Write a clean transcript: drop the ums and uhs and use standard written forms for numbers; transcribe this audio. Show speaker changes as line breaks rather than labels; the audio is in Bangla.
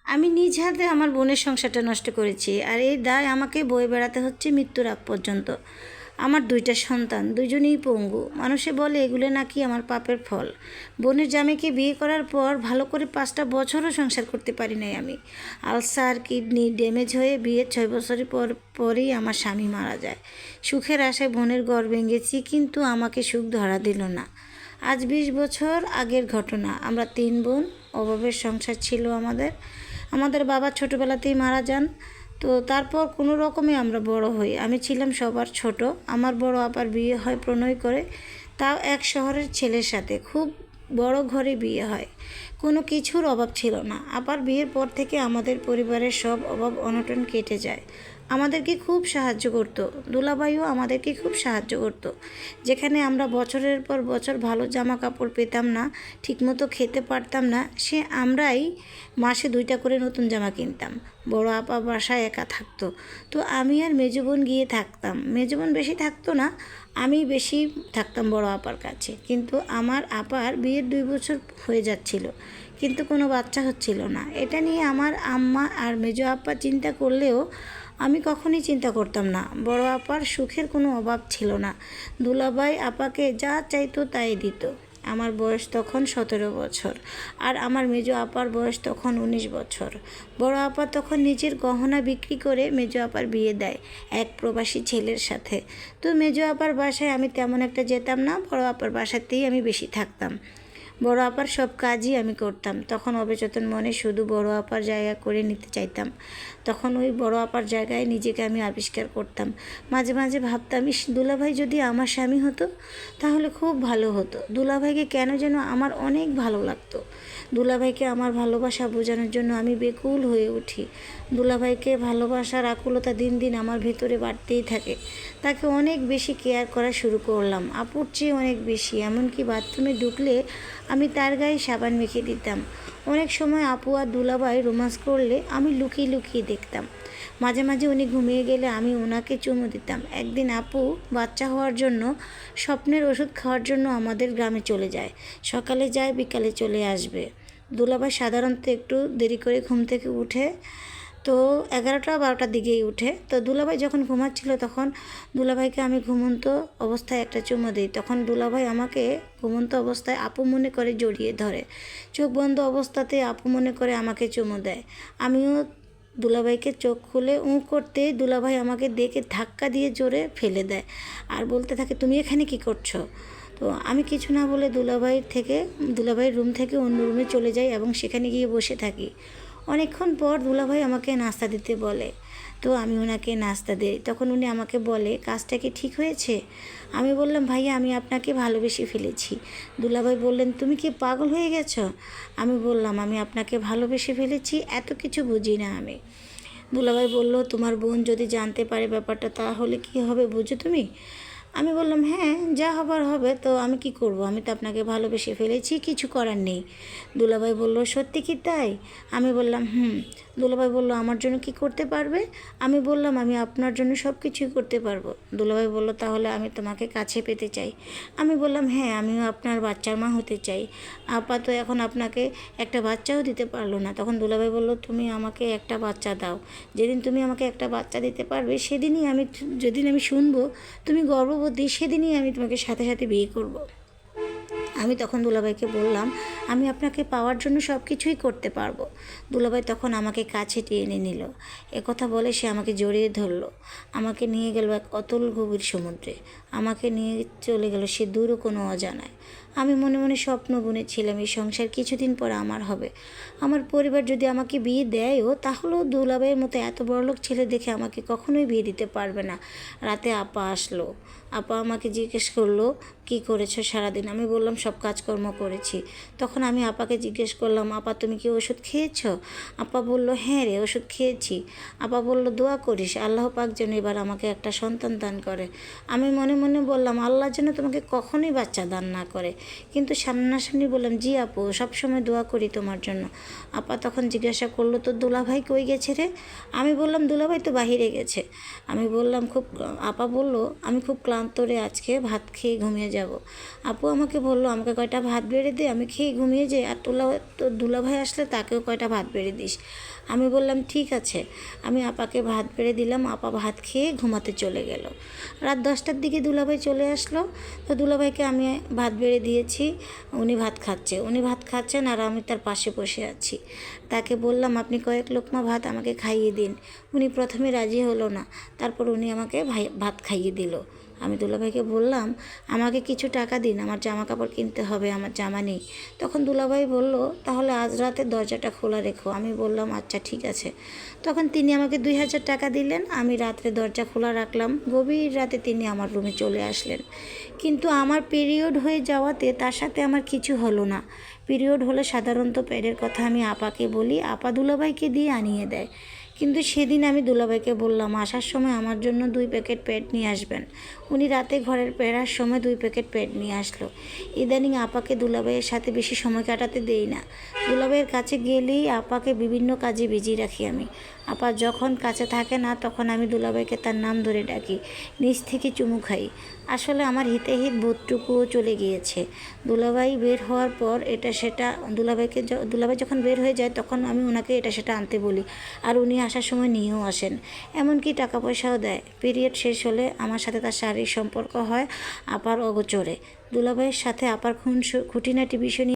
আমি নিজ হাতে আমার বোনের সংসারটা নষ্ট করেছি, আর এই দায় আমাকে বয়ে বেড়াতে হচ্ছে মৃত্যুর আগ পর্যন্ত। আমার দুইটা সন্তান, দুজনেই পঙ্গু। মানুষে বলে এগুলো নাকি আমার পাপের ফল। বোনের জামাইকে বিয়ে করার পর ভালো করে 5টা বছরও সংসার করতে পারি নাই আমি। আলসার, কিডনি ড্যামেজ হয়ে বিয়ের 6 বছরের পরেই আমার স্বামী মারা যায়। সুখের আশায় বোনের ঘর ভেঙেছি, কিন্তু আমাকে সুখ ধরা দিল না। আজ 20 বছর আগের ঘটনা। আমরা 3 বোন, অভাবের সংসার ছিল আমাদের। আমাদের বাবা ছোটোবেলাতেই মারা যান। তো তারপর কোনো রকমে আমরা বড় হই। আমি ছিলাম সবার ছোট। আমার বড় আপার বিয়ে হয় প্রণয় করে, তাও এক শহরের ছেলের সাথে। খুব বড় ঘরে বিয়ে হয়, কোনো কিছুর অভাব ছিল না। আপার বিয়ের পর থেকে আমাদের পরিবারের সব অভাব অনটন কেটে যায়। আমাদেরকে খুব সাহায্য করতো, দুলাভাইও আমাদেরকে খুব সাহায্য করতো। যেখানে আমরা বছরের পর বছর ভালো জামা কাপড় পেতাম না, ঠিকমতো খেতে পারতাম না, সে আমরাই মাসে 2টা করে নতুন জামা কিনতাম। বড় আপা বাসায় একা থাকতো, তো আমি আর মেজো বোন গিয়ে থাকতাম। মেজো বোন বেশি থাকতো না, আমি বেশি থাকতাম বড় আপার কাছে। কিন্তু আমার আপার বিয়ের 2 বছর হয়ে যাচ্ছিল, কিন্তু কোনো বাচ্চা হচ্ছিল না। এটা নিয়ে আমার আম্মা আর মেজো আপা চিন্তা করলেও আমি কখনোই চিন্তা করতাম না। বড় আপার সুখের কোনো অভাব ছিল না। দুলাভাই আপাকে যা চাইতো তাই দিত। আমার বয়স তখন 17 বছর, আর আমার মেজো আপার বয়স তখন 19 বছর। বড় আপা তখন নিজের গহনা বিক্রি করে মেজো আপার বিয়ে দেয় এক প্রবাসী ছেলের সাথে। তো মেজো আপার বাসায় আমি তেমন একটা যেতাম না, বড় আপার বাসাতেই আমি বেশি থাকতাম। বড় আপার সব কাজই আমি করতাম। তখন অবচেতন মনে শুধু বড় আপার জায়গা করে নিতে চাইতাম। তখন ওই বড় আপার জায়গায় নিজেকে আমি আবিষ্কার করতাম। মাঝে মাঝে ভাবতাম, ইস, দুলাভাই যদি আমার স্বামী হতো তাহলে খুব ভালো হতো। দুলাভাইকে কেন যেন আমার অনেক ভালো লাগতো। দুলাভাইকে আমার ভালোবাসা বোঝানোর জন্য আমি বেকুল হয়ে উঠি। দুলাভাইকে ভালোবাসার আকুলতা দিন দিন আমার ভেতরে বাড়তেই থাকে। তাকে অনেক বেশি কেয়ার করা শুরু করলাম, আপুর চেয়ে অনেক বেশি। এমনকি বাথরুমে ঢুকলে আমি তার গায়ে সাবান মেখে দিতাম। অনেক সময় আপু আর দুলাভাই রোমান্স করলে আমি লুকিয়ে লুকিয়ে দেখতাম। মাঝে মাঝে উনি ঘুমিয়ে গেলে আমি ওনাকে চুমু দিতাম। একদিন আপু বাচ্চা হওয়ার জন্য স্বপ্নের ওষুধ খাওয়ার জন্য আমাদের গ্রামে চলে যায়। সকালে যায়, বিকালে চলে আসবে। দুলাভাই সাধারণত একটু দেরি করে ঘুম থেকে উঠে, তো 11টা-12টার দিকেই উঠে। তো দুলাভাই যখন ঘুমাচ্ছিল তখন দুলাভাইকে আমি ঘুমন্ত অবস্থায় একটা চুমু দিই। তখন দুলাভাই আমাকে ঘুমন্ত অবস্থায় আপু মনে করে জড়িয়ে ধরে। চোখ বন্ধ অবস্থাতে আপু মনে করে আমাকে চুমু দেয়। আমিও দুলাভাইকে চোখ খুলে করতেই দুলাভাই আমাকে দেখে ধাক্কা দিয়ে জোরে ফেলে দেয়, আর বলতে থাকে, তুমি এখানে কি করছো? তো আমি কিছু না বলে দুলাভাইয়ের রুম থেকে অন্য রুমে চলে যাই এবং সেখানে গিয়ে বসে থাকি। অনেকক্ষণ পর দুলাভাই আমাকে নাস্তা দিতে বলে, তো আমি ওনাকে নাস্তা দিই। তখন উনি আমাকে বলে, কাজটা কি ঠিক হয়েছে? আমি বললাম, ভাইয়া, আমি আপনাকে ভালোবেসে ফেলেছি। দুলাভাই বললেন, তুমি কি পাগল হয়ে গেছো? আমি বললাম, আমি আপনাকে ভালোবেসে ফেলেছি, এত কিছু বুঝি না আমি। দুলাভাই বলল, তোমার বোন যদি জানতে পারে ব্যাপারটা তাহলে কি হবে বুঝো তুমি? আমি বললাম, হ্যাঁ, যা হবার হবে, তো আমি কি করব? আমি তো আপনাকে ভালোবেসে ফেলেছি, কিছু করার নেই। দুলাভাই বলল, সত্যি কি তাই? আমি বললাম, হুম। দুলাভাই বলল, আমার জন্য কি করতে পারবে? আমি বললাম, আমি আপনার জন্য সব কিছুই করতে পারবো। দুলাভাই বলল, তাহলে আমি তোমাকে কাছে পেতে চাই। আমি বললাম, হ্যাঁ, আমিও আপনার বাচ্চার মা হতে চাই। আপা তো এখন আপনাকে একটা বাচ্চাও দিতে পারলো না। তখন দুলাভাই বলল, তুমি আমাকে একটা বাচ্চা দাও। যেদিন তুমি আমাকে একটা বাচ্চা দিতে পারবে, যেদিন আমি শুনবো তুমি গর্ভবতী, সেদিনই আমি তোমাকে সাথে সাথে বিয়ে করব। আমি তখন দুলাভাইকে বললাম, আমি আপনাকে পাওয়ার জন্য সব কিছুই করতে পারবো। দুলাভাই তখন আমাকে কাছে টেনে নিল। একথা বলে সে আমাকে জড়িয়ে ধরলো। আমাকে নিয়ে গেল এক অতল গভীর সমুদ্রে। আমাকে নিয়ে চলে গেল সে দূরও কোনো অজানায়। আমি মনে মনে স্বপ্ন বুনেছিলাম, এই সংসার কিছুদিন পর আমার হবে। আমার পরিবার যদি আমাকে বিয়ে দেয়ও, তাহলেও দুলাভাইয়ের মতো এত বড়লোক ছেলে দেখে আমাকে কখনোই বিয়ে দিতে পারবে না। রাতে আপা আসলো। আপা আমাকে জিজ্ঞেস করলো, কি করেছো সারাদিন? আমি বললাম, সব কাজকর্ম করেছি। তখন আমি আপাকে জিজ্ঞেস করলাম, আপা, তুমি কি ওষুধ খেয়েছো? আপা বলল, হ্যাঁ রে, ওষুধ খেয়েছি। আপা বলল, দোয়া করিস আল্লাহ পাক যেন এবার আমাকে একটা সন্তান দান করে। আমি মনে মনে বললাম, আল্লাহ যেন তোমাকে কখনোই বাচ্চা দান না করে। কিন্তু সামনাসামনি বললাম, জি আপু, সবসময় দোয়া করি তোমার জন্য। আপা তখন জিজ্ঞাসা করলো, তোর দুলাভাই কই গেছে রে? আমি বললাম, দুলাভাই তো বাহিরে গেছে। আমি বললাম আপা বলল, আমি খুব ক্লান্ত রে, আজকে ভাত খেয়ে ঘুমিয়ে যাব। আপু আমাকে বললো, আমাকে কয়টা ভাত বেড়ে দে, আমি খেয়ে ঘুমিয়ে যাই, আর তোর দুলাভাই আসলে তাকেও কয়টা ভাত বেড়ে দিস। আমি বললাম, ঠিক আছে। আমি আপাকে ভাত বেড়ে দিলাম, আপা ভাত খেয়ে ঘুমাতে চলে গেল। রাত 10টার দিকে দুলাভাই চলে আসলো। তো দুলাভাইকে আমি ভাত বেড়ে দিয়েছি, উনি ভাত খাচ্ছেন আর আমি তার পাশে বসে আছি। তাকে বললাম, আপনি কয়েক লোকমা ভাত আমাকে খাইয়ে দিন। উনি প্রথমে রাজি হলো না, তারপর উনি আমাকে ভাত খাইয়ে দিল। আমি দুলাভাইকে বললাম, আমাকে কিছু টাকা দিন, আমার জামা কাপড় কিনতে হবে, আমার জামা নেই। তখন দুলাভাই বলল, তাহলে আজ রাতে দরজাটা খোলা রেখো। আমি বললাম, আচ্ছা ঠিক আছে। তখন তিনি আমাকে 2000 টাকা দিলেন, আমি রাত্রে দরজা খোলা রাখলাম। গভীর রাতে তিনি আমার রুমে চলে আসলেন। কিন্তু আমার পিরিয়ড হয়ে যাওয়াতে তার সাথে আমার কিছু হলো না। পিরিয়ড হলে সাধারণত প্যাডের কথা আমি আপাকে বলি, আপা দুলাভাইকে দিয়ে আনিয়ে দেয়। কিন্তু সেদিন আমি দুলাভাইকে বললাম, আসার সময় আমার জন্য 2 প্যাকেট প্যাড নিয়ে আসবেন। উনি রাতে ঘরের ফেরার সময় 2 প্যাকেট প্যাড নিয়ে আসলো। ইদানিং আপাকে দুলাভাইয়ের সাথে বেশি সময় কাটাতে দেই না। দুলাভাইয়ের কাছে গেলেই আপাকে বিভিন্ন কাজে বিজি রাখি আমি। আপা যখন কাছে থাকে না, তখন আমি দুলাভাইকে তার নাম ধরে ডাকি, নিচ থেকে চুমু খাই। আসলে আমার হিতে হিত বোধটুকুও চলে গিয়েছে। দুলাভাই বের হওয়ার পর এটা সেটা দুলাভাই যখন বের হয়ে যায়, তখন আমি ওনাকে এটা সেটা আনতে বলি, আর উনি আসার সময় নিয়েও আসেন, এমনকি টাকা পয়সাও দেয়। পিরিয়ড শেষ হলে আমার সাথে তার শারীরিক সম্পর্ক হয় আপার অগোচরে। দুলাভাইয়ের সাথে আপার খুঁটিনাটি বিষয় নিয়ে